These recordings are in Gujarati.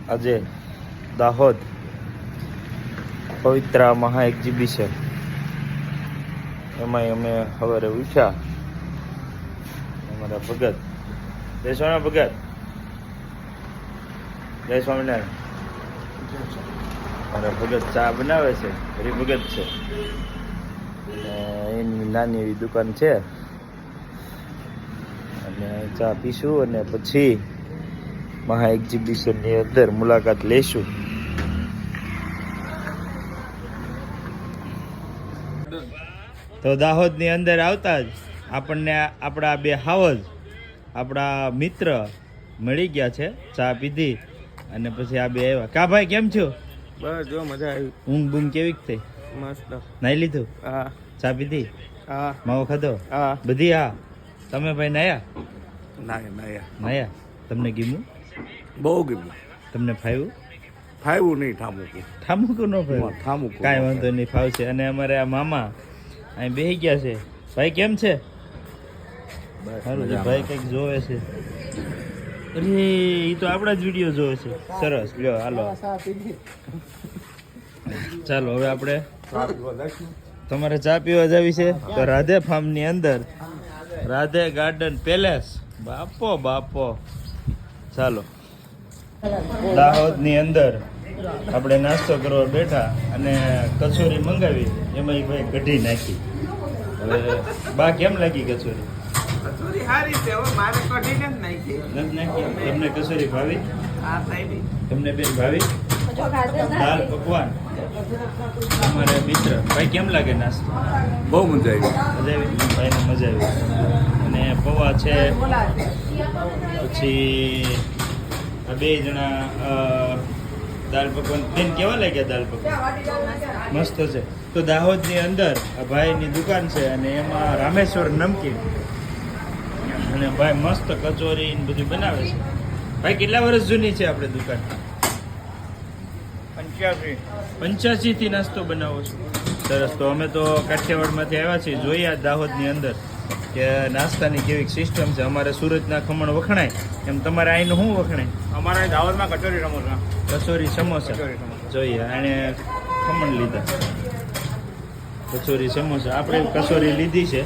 આજે દાહોદ પવિત્ર મહા એક્ઝિબિશન એમાં અમે સવારે ઉઠ્યા. અમારા ભગત જય સ્વામી ભગત, જય સ્વામિનારાયણ. મારા ભગત ચા બનાવે છે, હરિભગત છે અને એની નાની એવી દુકાન છે અને ચા પીશું અને પછી મહા એક્ઝિબિશનની અંદર મુલાકાત લઈશું. તો દાહોદની અંદર આવતા જ આપણને આપણા બે હાવજ આપણા મિત્ર મળી ગયા છે. ચા પીધી અને પછી આ બે આવ્યા. કા ભાઈ કેમ છો? બસ જો મજા આવી. ઊંઘ બૂંઘ કેવી થઈ? મસ્ત. નાઈ લીધું? હા. ચા પીધી? હા. માવો ખાધો? હા. બધી? હા. તમે ભાઈ નાયા? નાયા. તમને ગીમું? બહુ ગમ્યું. તમને ફાવ્યું? ફાવ્યું નહીં ઠામુકું. ઠામુકું ન ફાવ્યું? ઠામુકું કાંઈ વાંધો નહીં, ફાવશે. અને અમારે આ મામા અહીં બેસી ગયા છે. ભાઈ કેમ છે? સારું છે. ભાઈ કંઈક જોવે છે. અરે એ તો આપણા જ વિડીયો જોવે છે. સરસ. લ્યો હાલો ચાલો હવે આપણે તમારે ચા પીવા જવી છે તો રાધે ફાર્મની અંદર રાધે ગાર્ડન પેલેસ. બાપો બાપો. ચાલો દાહોદની અંદર આપણે નાસ્તો કરવા બેઠા અને કચોરી મંગાવી. એમાં ભાઈ કઢી નાખી. હવે બા કેમ લાગી કચોરી? કચોરી સારી છે. હવે મારે કઢીને જ નાખી. નથી નાખી? તમને કચોરી ભાવી? હા સાહેબ. તમને બેન ભાવી? દાલ પકવાન અમારે મિત્ર. ભાઈ કેમ લાગે નાસ્તો? બહુ મજા આવી. મજા આવી? ભાઈને મજા આવી. અને પૌવા છે. પછી આ બે જણા દાલ પકવાન. બેન કેવા લાગ્યા દાલ પકવાન? મસ્ત છે. તો દાહોદની અંદર આ ભાઈની દુકાન છે અને એમાં રામેશ્વર નમકીન અને ભાઈ મસ્ત કચોરી ને બધું બનાવે છે. ભાઈ કેટલા વર્ષ જૂની છે આપણે દુકાન? 85 થી નાસ્તો બનાવો છો? સરસ. તો અમે તો કાઠિયાવાડમાંથી આવ્યા છીએ. જોઈએ આ દાહોદની અંદર કે નાસ્તાની કેવી સિસ્ટમ છે. અમારે સુરતના ખમણ વખણાય એમ તમારે અહીંનું શું વખણાય? અમારા દાહોદમાં કચોરી સમોસા. કચોરી સમોસા. જોઈએ આને ખમણ લીધા, કચોરી સમોસા. આપણે કચોરી લીધી છે.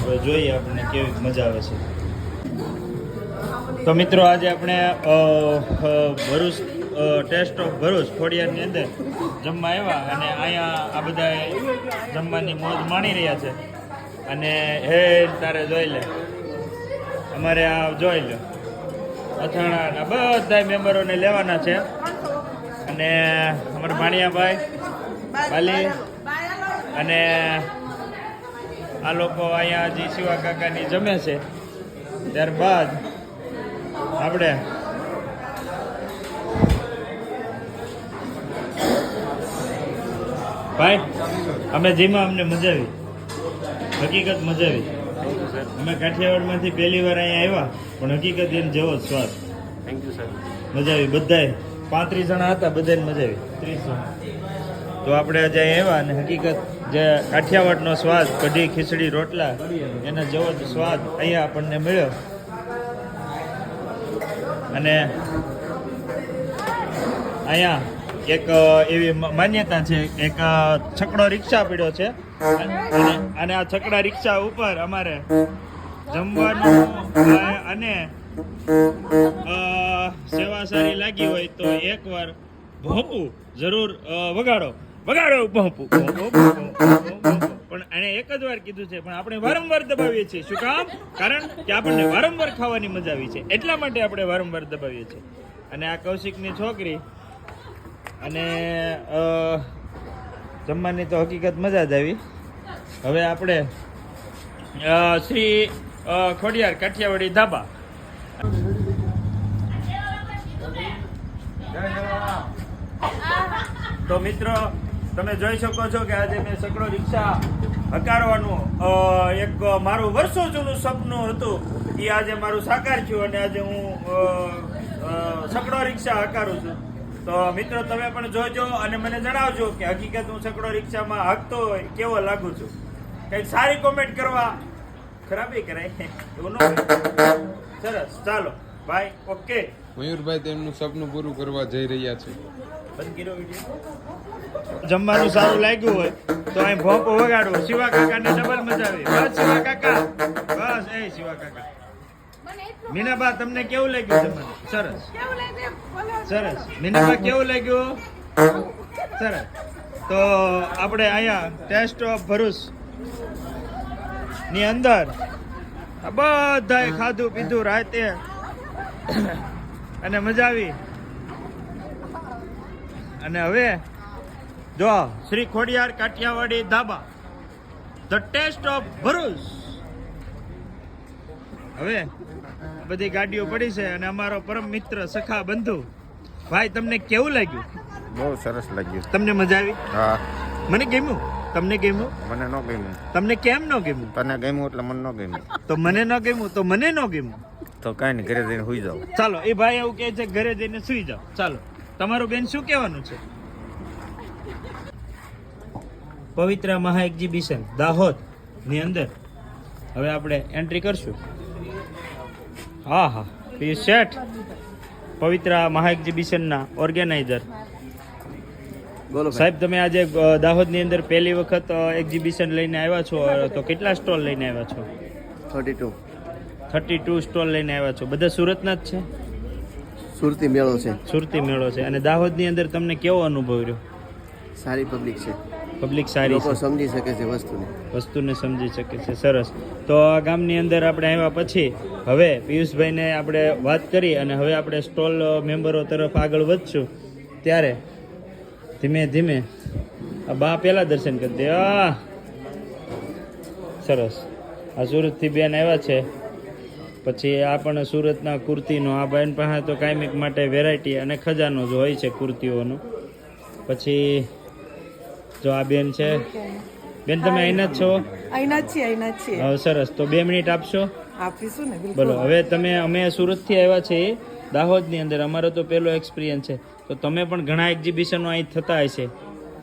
હવે જોઈએ આપણને કેવી મજા આવે છે. તો મિત્રો આજે આપણે ભરૂચ ટેસ્ટ ઓફ ભરૂચ ખોડિયારની અંદર જમવા આવ્યા અને અહીંયા આ બધા જમવાની મોજ માણી રહ્યા છે. અને હે તારે જોઈ લે, અમારે આ જોઈ લો અથાણાના બધા મેમ્બરોને લેવાના છે. અને અમારા ભાણિયાભાઈ બાલી અને આ લોકો અહીંયા હજી શિવા કાકાની જમે છે. ત્યારબાદ આપણે ભાઈ અમે જીમાં અમને મજા આવી. હકીકત મજા આવી. અમે કાઠિયાવાડમાંથી પહેલી વાર અહીંયા આવ્યા પણ હકીકત એમ જેવો જ સ્વાદ. Thank you sir. મજા આવી. બધાએ 35 જણા હતા, બધાને મજા આવી. 30 જણા. તો આપણે આજે આવ્યા અને હકીકત જે કાઠિયાવાડનો સ્વાદ, કઢી ખીચડી રોટલા એના જેવો જ સ્વાદ અહીંયા આપણને મળ્યો. અને અહીંયા એક એવી માન્યતા છે, એક છકડો રિક્ષા પડ્યો છે અને આ છકડા રિક્ષા ઉપર અમારે જમવાનું અને સેવા સારી લાગી હોય તો એકવાર ભોંપું જરૂર વગાડો ભોંપું. પણ એને એક જ વાર કીધું છે પણ આપણે વારંવાર દબાવીએ છીએ. શું કામ? કારણ કે આપણને વારંવાર ખાવાની મજા આવી છે એટલા માટે આપણે વારંવાર દબાવીએ છીએ. અને આ કૌશિકની છોકરી અને જમવાની તો હકીકત મજા જ આવી. હવે આપણે શ્રી ખોડિયાર કાઠિયાવાડી ધાબા. તો મિત્રો તમે જોઈ શકો છો કે આજે મેં સકડો રિક્ષા હકારવાનું એક મારું વર્ષો જૂનું સપનું હતું એ આજે મારું સાકાર થયું અને આજે હું સકડો રિક્ષા હકારું છું. તો મિત્રો તમે પણ જોજો અને મને જણાવજો કે હકીકત હું સકડો રિક્ષામાં હકતો હોય કેવો લાગુ છું. કંઈક સારી કોમેન્ટ કરવા, ખરાબી કરાય એવું ન. સરસ, ચાલો બાય, ઓકે. મયુરભાઈ તેમનું સપનું પૂરું કરવા જઈ રહ્યા છે. જમવાનું સારું લાગ્યું હોય તો અહીં ભોંપો વગાડવો. શિવા કાકાને ડબલ મજા આવી. બસ શિવા કાકા, બસ એ શિવા કાકા. મીનાબા તમને કેવું લાગ્યું જમવાનું? સરસ સરસ. મીનાબા કેવું લાગ્યું? સરસ. તો આપણે અહીંયા ટેસ્ટ ઓફ ભરૂચ ની અંદર બધાએ ખાધું પીધું રાતે અને મજા આવી. અને હવે જો શ્રી ખોડિયાર કાઠિયાવાડી ધાબા, ધ ટેસ્ટ ઓફ ભરૂચ. હવે બધી ગાડીઓ પડી છે અને અમારો પરમ મિત્ર સખા બંધુ ભાઈ, તમને કેવું લાગ્યું? બહુ સરસ લાગ્યું. તમને મજા આવી? હા, મને ગમ્યું. તમને ગમ્યું? મને ન ગમ્યું. તમને કેમ ન ગમ્યું? તને ગમ્યું એટલે મને ન ગમ્યું. તો મને ન ગમ્યું તો મને ન ગમ્યું. તો કાંઈ નહીં, ઘરે જઈને સુઈ જાઓ. ચાલો, એ ભાઈ એવું કહે છે ઘરે જઈને સુઈ જાઓ. ચાલો, તમારું બેન શું કહેવાનું છે? પવિત્ર મહા એક્ઝિબિશન દાહોદ ની અંદર હવે આપણે એન્ટ્રી કરશું. હા હા, પિયુષ શેઠ, પવિત્ર મહા એક્ઝિબિશનના ઓર્ગેનાઇઝર સાહેબ, તમે આજે દાહોદની અંદર પહેલી વખત એક્ઝિબિશન લઈને આવ્યા છો, તો કેટલા સ્ટોલ લઈને આવ્યા છો? 32 સ્ટોલ લઈને આવ્યા છો. બધા સુરતના જ છે? સુરતી મેળો છે. સુરતી મેળો છે. અને દાહોદની અંદર તમને કેવો અનુભવ રહ્યો? સારી પબ્લિક છે. પબ્લિક સારી લોકો છે, સમજી શકે છે વસ્તુને સમજી શકે છે. સરસ. તો આ ગામની અંદર આપણે આવ્યા પછી હવે પિયુષભાઈને આપણે વાત કરી અને હવે આપણે સ્ટોલ મેમ્બરો તરફ આગળ વધશું. ત્યારે ધીમે ધીમે આ બા પહેલા દર્શન કરી દે. સરસ. આ સુરતથી બેન આવ્યા છે. પછી આ પણ સુરતના કુર્તીનો, આ બેન પાસે તો કાયમિક માટે વેરાયટી અને ખજાનો જ હોય છે કુર્તીઓનો. પછી જો આ બેન છે. બેન, તમે અહીંના જ છો? અહીંના જ છીએ. હા, સરસ. તો 2 મિનિટ આપશો? આપીશું ને, બિલકુલ. બોલો. હવે અમે સુરતથી આવ્યા છીએ દાહોદની અંદર. અમારો તો પહેલો એક્સપિરિયન્સ છે. તો તમે પણ ઘણા એક્ઝિબિશનો અહીં થતા હશે,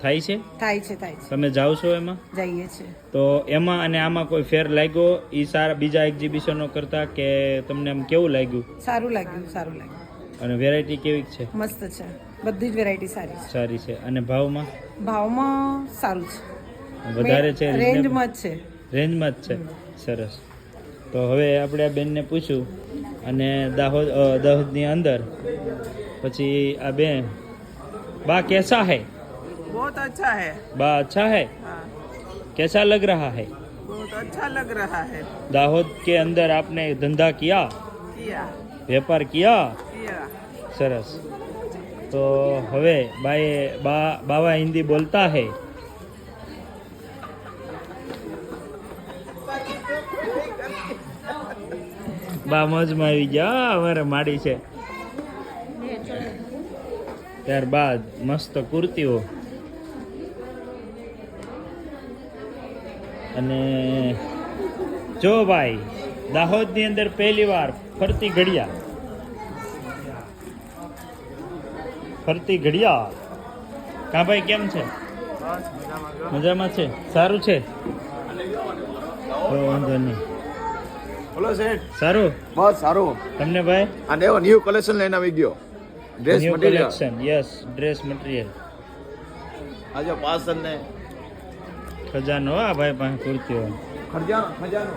થાય છે? થાય છે. તમે જાઓ છો એમાં? જઈએ છીએ. તો એમાં અને આમાં કોઈ ફેર લાગ્યો એ સારા બીજા એક્ઝિબિશનો કરતા, કે તમને આમ કેવું લાગ્યું? સારું લાગ્યું. અને વેરાયટી કેવી છે? મસ્ત છે. બધી જ વેરાયટી સારી છે. અને ભાવમાં સારું છે. વધારે છે? રેન્જમાં જ છે. રેન્જમાં જ છે. સરસ. તો હવે આપણે આ બેનને પૂછ્યું. અને દાહોદની અંદર પછી આ બેન, બા કેસા હૈ? बहुत अच्छा है. बा अच्छा है? हाँ, कैसा लग रहा है? बहुत अच्छा लग रहा है. दाहोद के अंदर आपने धंधा किया, व्यापार किया? सरस. तो હવે બાવા હિન્દી બોલતા હૈ? બા મોજમાં આવી ગયા. અમારે માડી છે. ત્યારબાદ મસ્ત કુર્તીઓ અને જો ભાઈ, દાહોદની અંદર પહેલી વાર ફરતી ઘડિયાળ. કા ભાઈ, કેમ છે? મજામાં છે? સારું છે? વાંધો નહીં. બોલો શેઠ. સારું? બહુ સારું. તમને ભાઈ? અને એવો ન્યૂ કલેક્શન લઈને આવી ગયો. Dress new material. Collection. Yes, dress material. આજે પાસન ને ખજાનો. આ ભાઈ પાસે કુર્તીઓ, ખજાનો.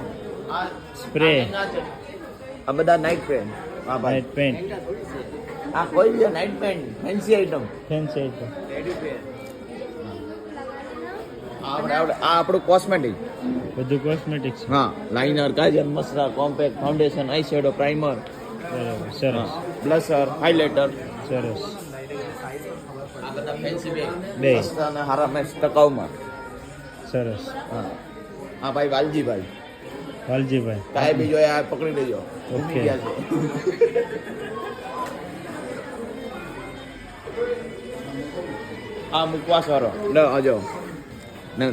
આ સ્પ્રે, આ બધા નાઇટ પેન્ટ. હા ભાઈ, નાઇટ પેન્ટ, આ કોઈ બી night pant, fancy item. Fancy item. આ આપણું કોસ્મેટિક. બધું કોસ્મેટિક્સ. હા, liner, kajal, mascara, compact, foundation, eye shadow, primer, બરાબર. સરસ. Blusher, highlighter. સરસ. આ બધા ફેન્સી બેગ. બે. મસ્ત અને હારા મેચ ટકાઉમાં. સરસ. હા, હા ભાઈ, વાલજીભાઈ. વાલજીભાઈ. કાંઈ બી જોઈએ આ પકડી લેજો. ઓકે. ગયા છે. આ મુકવાસ વાળો લે આજો ને.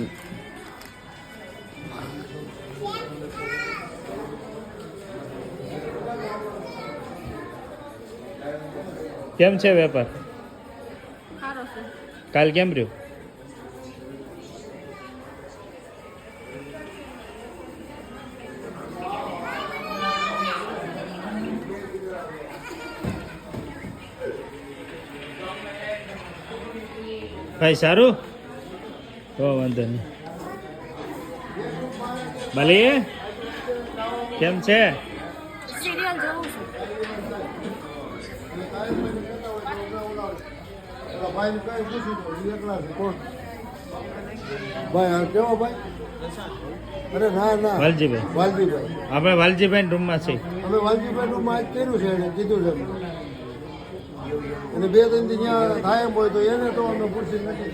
કેમ છે વેપાર? કાલ કેમ રહ્યું? ભાઈ સારું તો વાંધો નહીં ભલે કેમ છે સિરિયલ જોઉં છું. ભાઈ હા કેવો ભાઈ અરે ના ના વાલજીભાઈ વાલજીભાઈ આપણે વાલજીભાઈ રૂમમાં છે અમે વાલજીભાઈ નું માચ કર્યું છે એને કીધું છે અને 2-3 દી ત્યાં કાયમ હોય તો એને તો અમે પૂછી નથી